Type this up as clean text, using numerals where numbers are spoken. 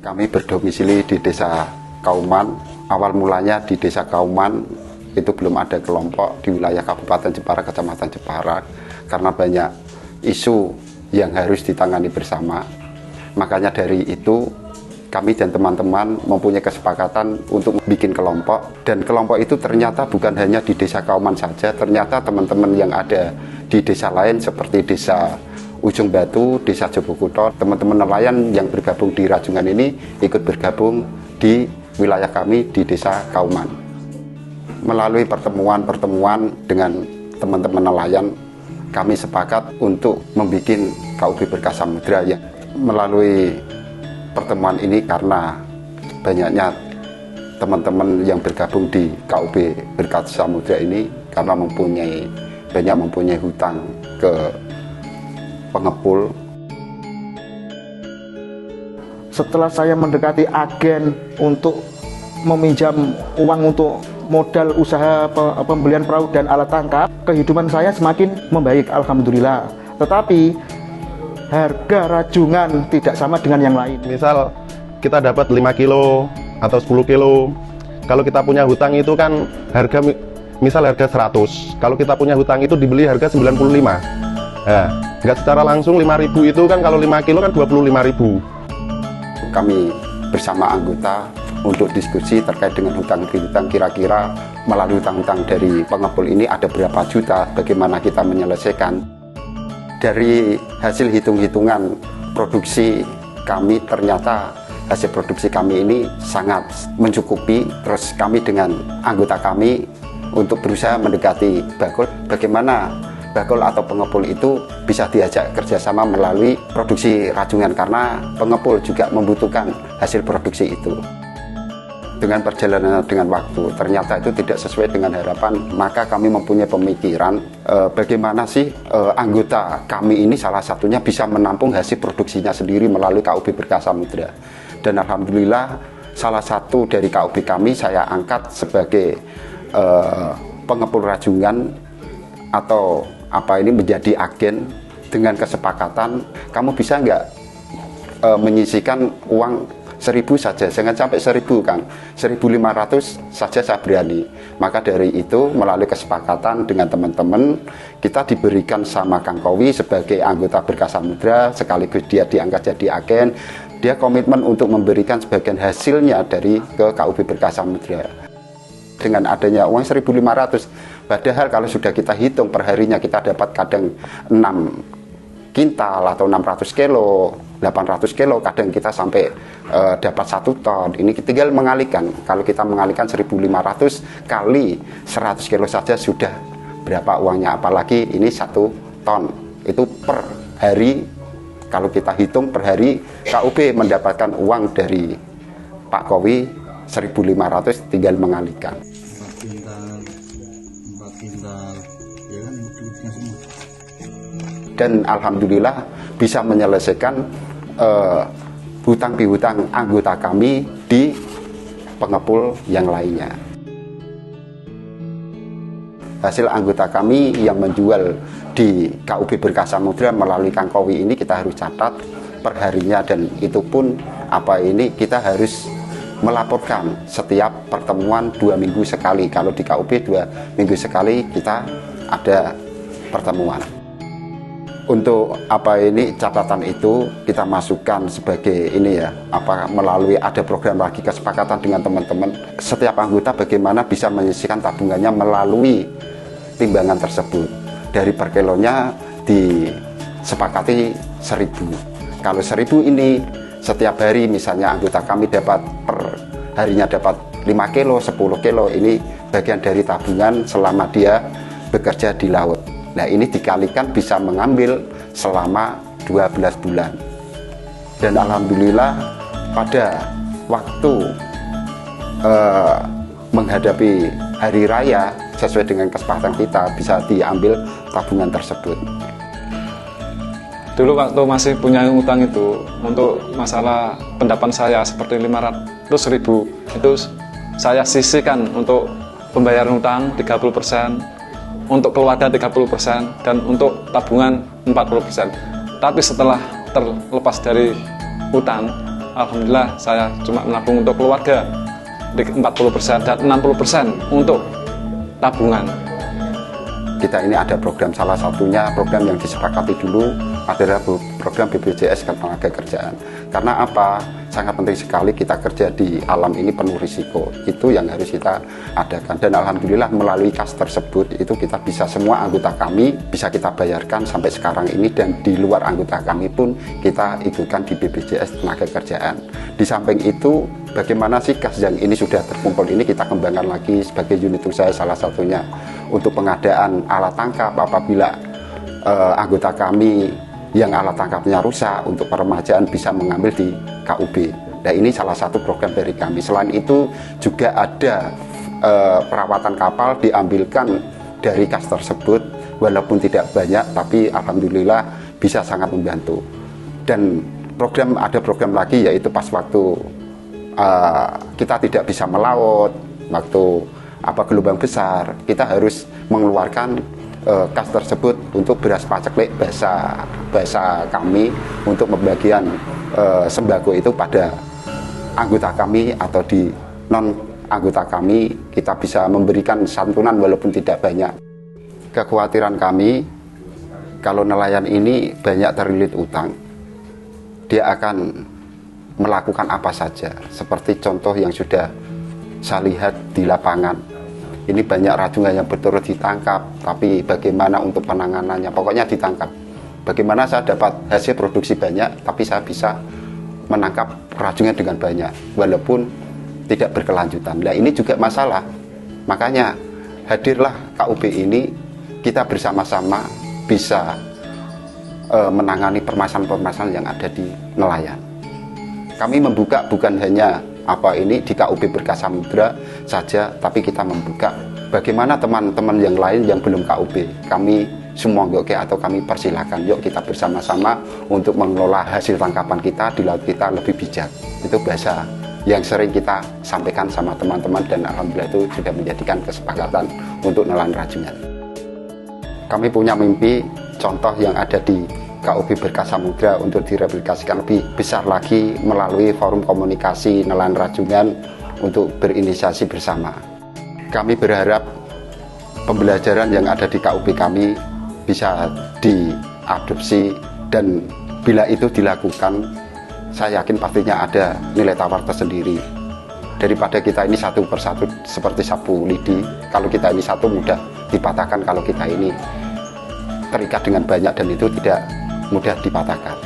Kami berdomisili di Desa Kauman. Awal mulanya di Desa Kauman itu belum ada kelompok di wilayah Kabupaten Jepara, Kecamatan Jepara, karena banyak isu yang harus ditangani bersama. Makanya dari itu kami dan teman-teman mempunyai kesepakatan untuk bikin kelompok, dan kelompok itu ternyata bukan hanya di Desa Kauman saja, ternyata teman-teman yang ada di desa lain seperti Desa Ujung Batu, Desa Jobokuto, teman-teman nelayan yang bergabung di Rajungan ini ikut bergabung di wilayah kami di Desa Kauman. Melalui pertemuan-pertemuan dengan teman-teman nelayan, kami sepakat untuk membuat KUB Berkah Samudra. Ya, melalui pertemuan ini karena banyaknya teman-teman yang bergabung di KUB Berkah Samudra ini karena mempunyai hutang ke pengepul. Setelah saya mendekati agen untuk meminjam uang untuk modal usaha pembelian perahu dan alat tangkap, kehidupan saya semakin membaik, alhamdulillah. Tetapi harga rajungan tidak sama dengan yang lain. Misal kita dapat 5 kilo atau 10 kilo, kalau kita punya hutang itu kan harga misal harga 100, kalau kita punya hutang itu dibeli harga 95. Nah, nggak secara langsung 5.000 itu kan, kalau 5 kilo kan 25.000. Kami bersama anggota untuk diskusi terkait dengan hutang piutang, kira-kira melalui hutang-hutang dari pengepul ini ada berapa juta, bagaimana kita menyelesaikan. Dari hasil hitung-hitungan produksi kami, ternyata hasil produksi kami ini sangat mencukupi. Terus kami dengan anggota kami untuk berusaha mendekati Bakul, bagaimana Bakul atau pengepul itu bisa diajak kerjasama melalui produksi rajungan, karena pengepul juga membutuhkan hasil produksi itu. Dengan perjalanan dengan waktu, ternyata itu tidak sesuai dengan harapan, maka kami mempunyai pemikiran bagaimana sih anggota kami ini salah satunya bisa menampung hasil produksinya sendiri melalui KUB Berkah Samudra. Dan alhamdulillah salah satu dari KUB kami saya angkat sebagai pengepul rajungan atau menjadi agen dengan kesepakatan, kamu bisa nggak menyisikan uang 1.000 saja, jangan sampai 1.000 Kang, 1.500 saja saya berani. Maka dari itu melalui kesepakatan dengan teman-teman, kita diberikan sama Kang Kowi sebagai anggota Berkah Samudra, sekaligus dia diangkat jadi agen. Dia komitmen untuk memberikan sebagian hasilnya dari ke KUB Berkah Samudra. Dengan adanya uang 1.500, padahal kalau sudah kita hitung perharinya kita dapat kadang 6 kintal atau 600 kilo, 800 kilo, kadang kita sampai dapat 1 ton. Ini tinggal mengalihkan. Kalau kita mengalihkan 1.500 kali 100 kilo saja sudah berapa uangnya, apalagi ini 1 ton. Itu per hari, kalau kita hitung per hari KUB mendapatkan uang dari Pak Kowi 1.500, tinggal mengalihkan. 4 kintal, ya kan, duitnya semua. Dan alhamdulillah bisa menyelesaikan hutang piutang anggota kami di pengepul yang lainnya. Hasil anggota kami yang menjual di KUB Berkah Samudra melalui Kang Kowi ini kita harus catat perharinya, dan itu pun kita harus melaporkan setiap pertemuan 2 minggu sekali. Kalau di KUB 2 minggu sekali kita ada pertemuan. Untuk catatan itu kita masukkan sebagai melalui ada program lagi kesepakatan dengan teman-teman. Setiap anggota bagaimana bisa menyisihkan tabungannya melalui timbangan tersebut. Dari per kilonya disepakati 1.000. Kalau 1.000 ini setiap hari misalnya anggota kami dapat per harinya dapat 5 kilo, 10 kilo, ini bagian dari tabungan selama dia bekerja di laut. Nah, ini dikalikan bisa mengambil selama 12 bulan. Dan alhamdulillah pada waktu menghadapi hari raya sesuai dengan kesepakatan kita bisa diambil tabungan tersebut. Dulu waktu masih punya utang itu, untuk masalah pendapat saya seperti 500.000 itu saya sisihkan untuk pembayaran utang 30%, untuk keluarga 30%, dan untuk tabungan 40%. Tapi setelah terlepas dari utang, alhamdulillah saya cuma menabung untuk keluarga di 40% dan 60% untuk tabungan. Kita ini ada program, salah satunya program yang disepakati dulu adalah program BPJS Ketenagakerjaan. Karena apa? Sangat penting sekali, kita kerja di alam ini penuh risiko. Itu yang harus kita adakan. Dan alhamdulillah melalui kas tersebut itu kita bisa, semua anggota kami bisa kita bayarkan sampai sekarang ini, dan di luar anggota kami pun kita ikutkan di BPJS Ketenagakerjaan. Di samping itu, bagaimana sih kas yang ini sudah terkumpul ini kita kembangkan lagi sebagai unit usaha, salah satunya untuk pengadaan alat tangkap apabila anggota kami yang alat tangkapnya rusak, untuk peremajaan bisa mengambil di KUB. Nah, ini salah satu program dari kami. Selain itu juga ada perawatan kapal diambilkan dari kas tersebut, walaupun tidak banyak tapi alhamdulillah bisa sangat membantu. Dan ada program lagi, yaitu pas waktu kita tidak bisa melaut, waktu gelombang besar, kita harus mengeluarkan kas tersebut untuk beras paceklik bahasa kami, untuk pembagian sembako itu pada anggota kami atau di non anggota kami. Kita bisa memberikan santunan walaupun tidak banyak. Kekhawatiran kami, kalau nelayan ini banyak terlilit utang, dia akan melakukan apa saja, seperti contoh yang sudah saya lihat di lapangan. Ini banyak rajungan yang berturut ditangkap, tapi bagaimana untuk penanganannya? Pokoknya ditangkap. Bagaimana saya dapat hasil produksi banyak, tapi saya bisa menangkap rajungan dengan banyak, walaupun tidak berkelanjutan. Nah, ini juga masalah. Makanya hadirlah KUB ini, kita bersama-sama bisa menangani permasalahan-permasalahan yang ada di nelayan. Kami membuka bukan hanya di KUB Berkas Samudra saja, tapi kita membuka bagaimana teman-teman yang lain yang belum KUB. Kami semua atau kami persilakan, yuk kita bersama-sama untuk mengelola hasil tangkapan kita di laut kita lebih bijak. Itu bahasa yang sering kita sampaikan sama teman-teman, dan alhamdulillah itu sudah menjadikan kesepakatan untuk nelayan rajungan. Kami punya mimpi, contoh yang ada di KUB Berkas Samudra untuk direplikasikan lebih besar lagi melalui forum komunikasi nelayan rajungan untuk berinisiasi bersama. Kami berharap pembelajaran yang ada di KUB kami bisa diadopsi, dan bila itu dilakukan, saya yakin pastinya ada nilai tawar tersendiri. Daripada kita ini satu persatu seperti sapu lidi, kalau kita ini satu mudah dipatahkan, kalau kita ini terikat dengan banyak dan itu tidak mudah dipatahkan.